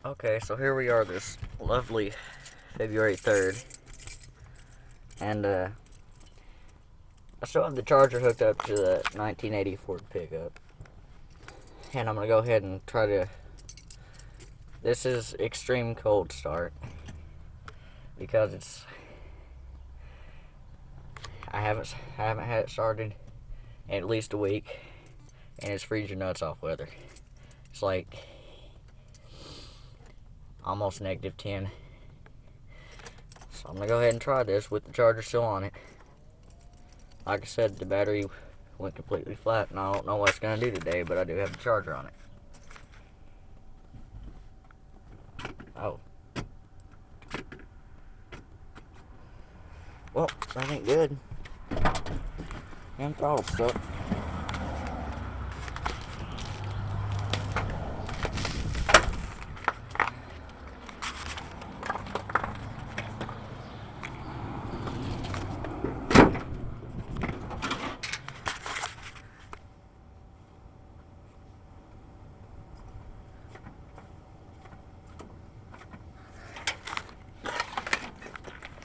Okay, so here we are this lovely February 3rd, and I still have the charger hooked up to the 1980 Ford pickup, and I'm going to go ahead and try to, this is extreme cold start, because I haven't had it started in at least a week, and it's freeze your nuts off weather. It's like almost -10. So I'm gonna go ahead and try this with the charger still on it. Like I said, the battery went completely flat, and I don't know what it's gonna do today, but I do have the charger on it. Oh. Well, that ain't good. And throttle stuck.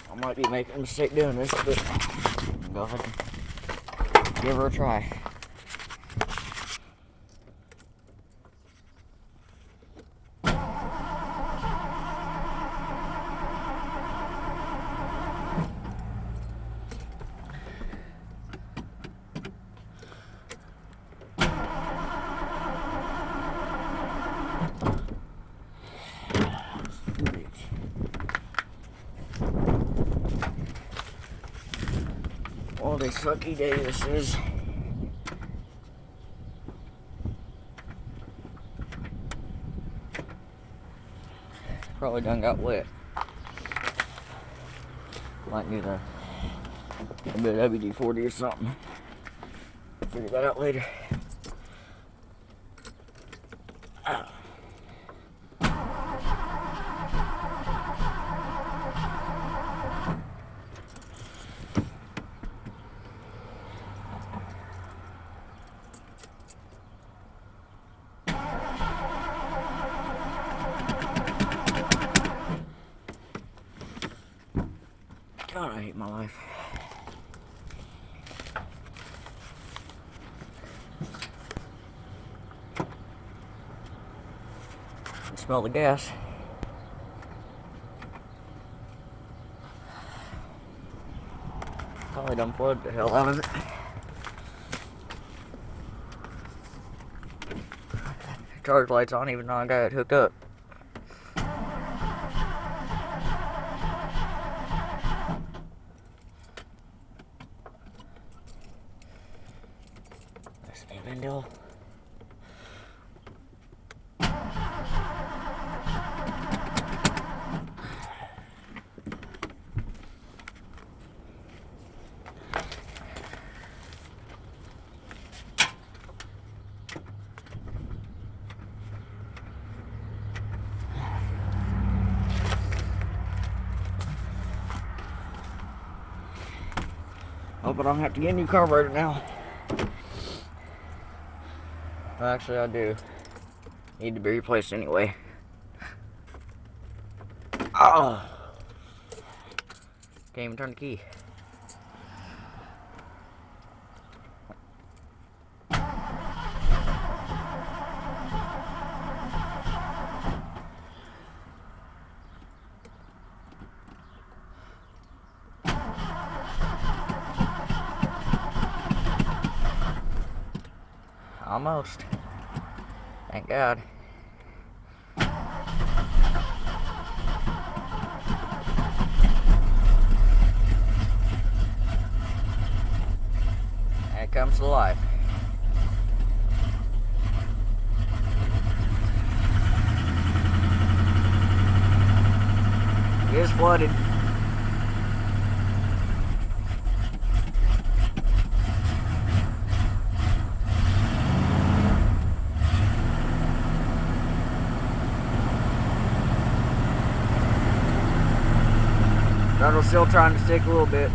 I might be making a mistake doing this, but I'll go ahead and give her a try. What a sucky day this is. Probably done got wet. Might need a bit of WD-40 or something. Figure that out later. God, I hate my life. I smell the gas. Probably done flooded the hell out of it. Charge light's on even though I got it hooked up. That's me, Vendel. Hope I don't have to get a new carburetor now. Well, actually, I do. Need to be replaced anyway. Oh! Can't even turn the key. Almost. Thank God. And it comes to life. It is flooded. Throttle's still trying to stick a little bit.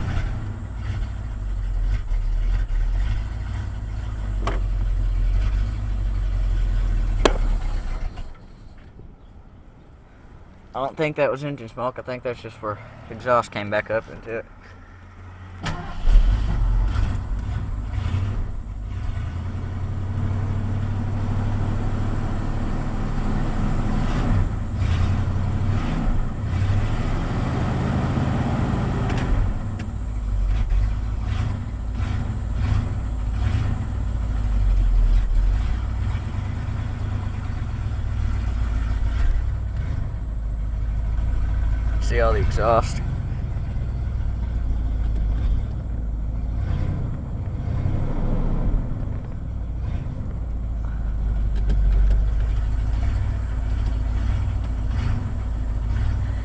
I don't think that was engine smoke. I think that's just where exhaust came back up into it. See all the exhaust.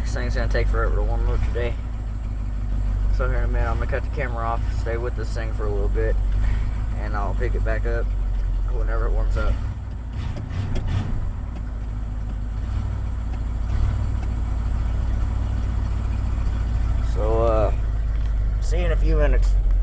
This thing's gonna take forever to warm up today. So here in a minute, I'm gonna cut the camera off, stay with this thing for a little bit, and I'll pick it back up whenever it warms up. So, see you in a few minutes.